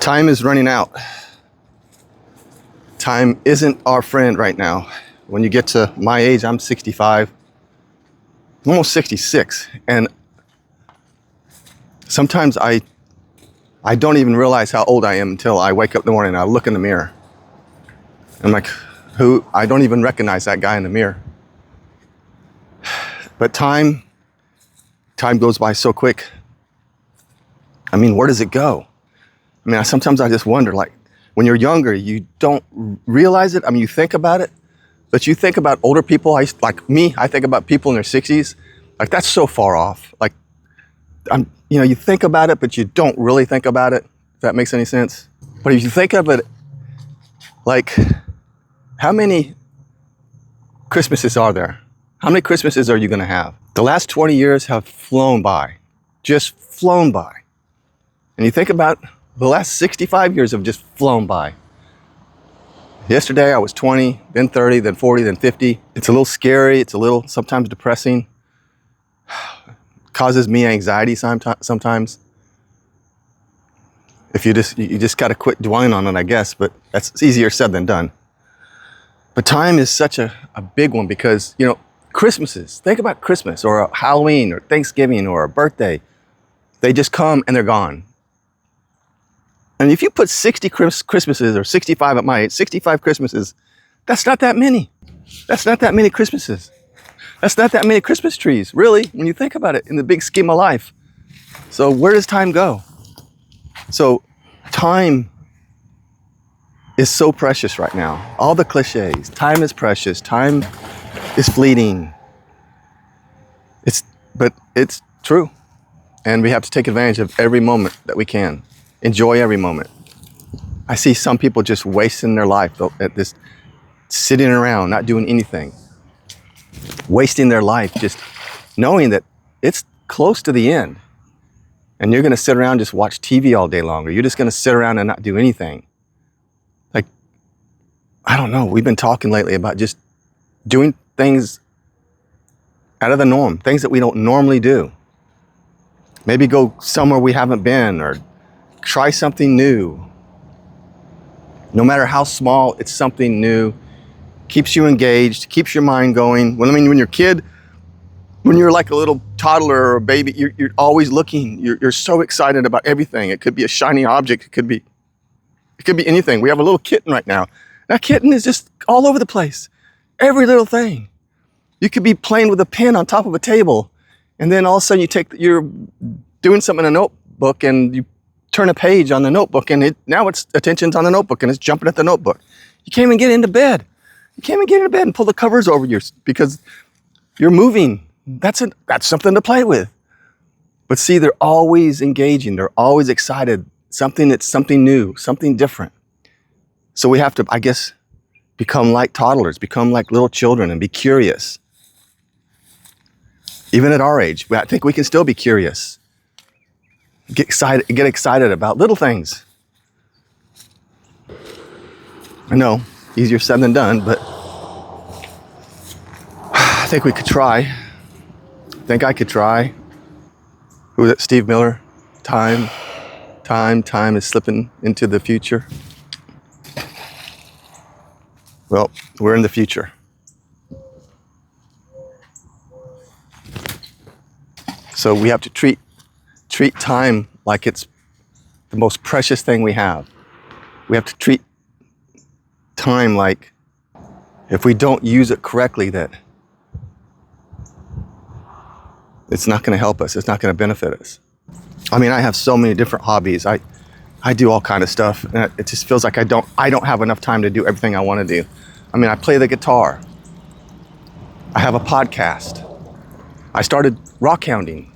Time is running out. Time isn't our friend right now. When you get to my age, I'm 65, almost 66, and sometimes I don't even realize how old I am until I wake up in the morning and I look in the mirror. I'm like, who? I don't even recognize that guy in the mirror. But time goes by so quick. I mean, where does it go? I mean, sometimes I just wonder, like, when you're younger, you don't realize it. I mean, you think about it, but you think about older people. Like me, I think about people in their 60s. Like, that's so far off. Like, you think about it, but you don't really think about it, if that makes any sense. But if you think of it, like, how many Christmases are there? How many Christmases are you going to have? The last 20 years have flown by, just flown by. And you think about the last 65 years have just flown by. Yesterday I was 20, then 30, then 40, then 50. It's a little scary. It's a little sometimes depressing. Causes me anxiety sometimes. If you just got to quit dwelling on it, I guess, but it's easier said than done. But time is such a big one because, Christmases, think about Christmas or a Halloween or Thanksgiving or a birthday. They just come and they're gone. And if you put 60 Christmases or 65 at my age, 65 Christmases, that's not that many. That's not that many Christmases. That's not that many Christmas trees, really, when you think about it in the big scheme of life. So where does time go? So time is so precious right now. All the cliches, time is precious, time is fleeting. But it's true. And we have to take advantage of every moment that we can. Enjoy every moment. I see some people just wasting their life at this, sitting around, not doing anything. Wasting their life just knowing that it's close to the end. And you're going to sit around and just watch TV all day long, or you're just going to sit around and not do anything. Like, I don't know. We've been talking lately about just doing things out of the norm, things that we don't normally do. Maybe go somewhere we haven't been, or try something new. No matter how small, it's something new. Keeps you engaged, keeps your mind going. When you're a kid, when you're like a little toddler or a baby, you're always looking. You're so excited about everything. It could be a shiny object. It could be anything. We have a little kitten right now. That kitten is just all over the place. Every little thing. You could be playing with a pen on top of a table, and then all of a sudden you're doing something in a notebook and you turn a page on the notebook and now its attention's on the notebook and it's jumping at the notebook. You can't even get into bed. You can't even get into bed and pull the covers over you because you're moving. That's something to play with. But see, they're always engaging. They're always excited. Something new, something different. So we have to, I guess, become like toddlers, become like little children and be curious. Even at our age, I think we can still be curious. Get excited about little things. I know, easier said than done, but I think we could try. I think I could try. Who was it? Steve Miller. Time is slipping into the future. Well, we're in the future. So we have to treat time like it's the most precious thing we have. We have to treat time like if we don't use it correctly, that it's not going to help us. It's not going to benefit us. I mean, I have so many different hobbies. I do all kind of stuff, and it just feels like I don't have enough time to do everything I want to do. I mean, I play the guitar. I have a podcast. I started rock hounding,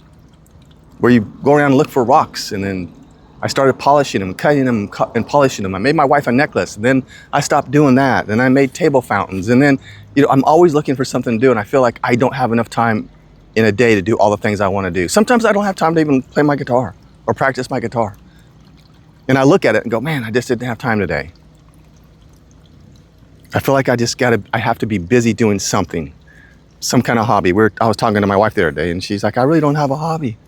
where you go around and look for rocks, and then I started polishing them, cutting them, and polishing them. I made my wife a necklace, and then I stopped doing that. Then I made table fountains, and then I'm always looking for something to do, and I feel like I don't have enough time in a day to do all the things I want to do. Sometimes I don't have time to even play my guitar or practice my guitar. And I look at it and go, man, I just didn't have time today. I feel like I have to be busy doing something, some kind of hobby. I was talking to my wife the other day, and she's like, I really don't have a hobby.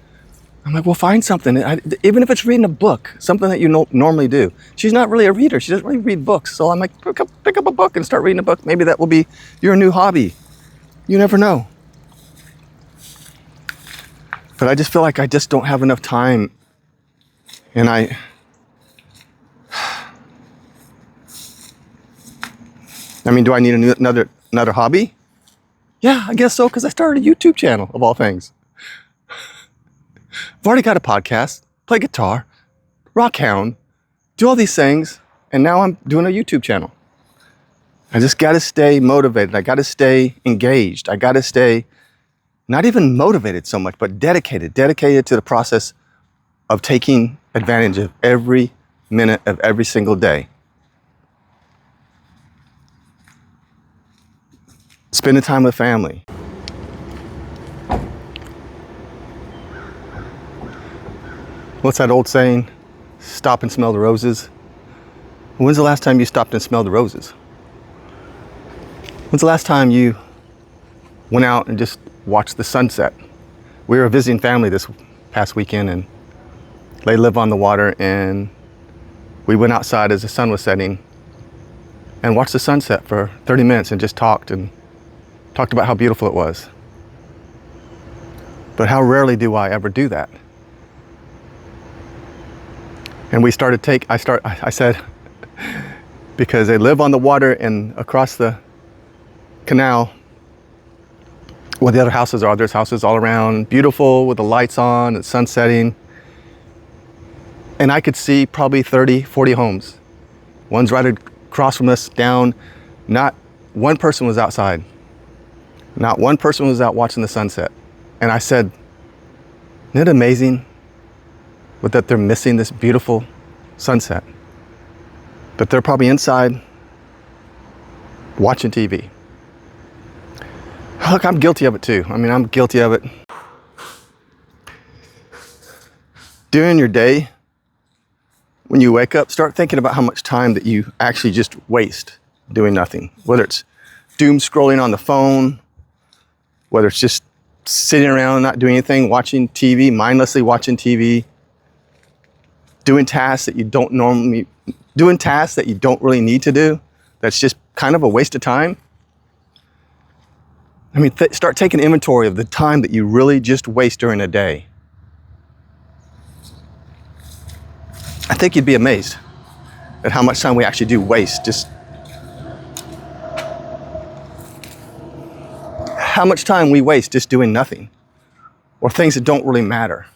I'm like, well, find something. Even if it's reading a book, something that you normally do. She's not really a reader. She doesn't really read books. So I'm like, pick up a book and start reading a book. Maybe that will be your new hobby. You never know. But I just feel like I just don't have enough time. And I mean, do I need another hobby? Yeah, I guess so, because I started a YouTube channel, of all things. I've already got a podcast, play guitar, rock hound, do all these things, and now I'm doing a YouTube channel. I just got to stay motivated. I got to stay engaged. I got to stay not even motivated so much, but dedicated to the process of taking advantage of every minute of every single day. Spending time with family. What's that old saying? Stop and smell the roses. When's the last time you stopped and smelled the roses? When's the last time you went out and just watched the sunset? We were visiting family this past weekend, and they live on the water, and we went outside as the sun was setting and watched the sunset for 30 minutes and just talked about how beautiful it was. But how rarely do I ever do that? And I said, because they live on the water and across the canal where the other houses are, there's houses all around, beautiful with the lights on, the sun setting. And I could see probably 30, 40 homes. One's right across from us down. Not one person was outside. Not one person was out watching the sunset. And I said, isn't it amazing that they're missing this beautiful sunset? But they're probably inside watching TV. Look, I'm guilty of it too. I mean, I'm guilty of it. During your day, when you wake up, start thinking about how much time that you actually just waste doing nothing. Whether it's doom scrolling on the phone, whether it's just sitting around not doing anything, watching TV, mindlessly watching TV, doing tasks that you don't really need to do, that's just kind of a waste of time. I mean, start taking inventory of the time that you really just waste during a day. I think you'd be amazed at how much time we actually do waste. Just how much time we waste just doing nothing or things that don't really matter.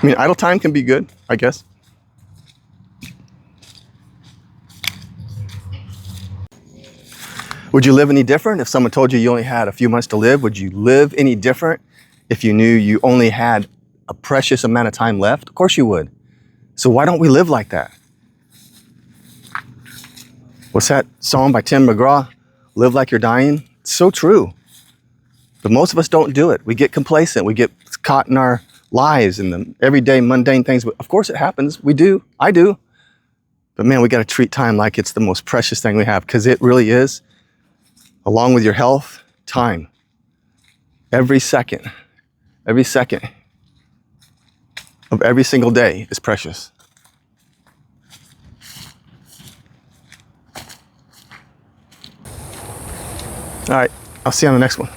I mean, idle time can be good, I guess. Would you live any different if someone told you you only had a few months to live? Would you live any different if you knew you only had a precious amount of time left? Of course you would. So why don't we live like that? What's that song by Tim McGraw? Live like you're dying. It's so true. But most of us don't do it. We get complacent. We get caught in our lives and the everyday mundane things. Of course it happens. We do. I do. But man, we got to treat time like it's the most precious thing we have, because it really is. Along with your health, time. Every second of every single day is precious. All right, I'll see you on the next one.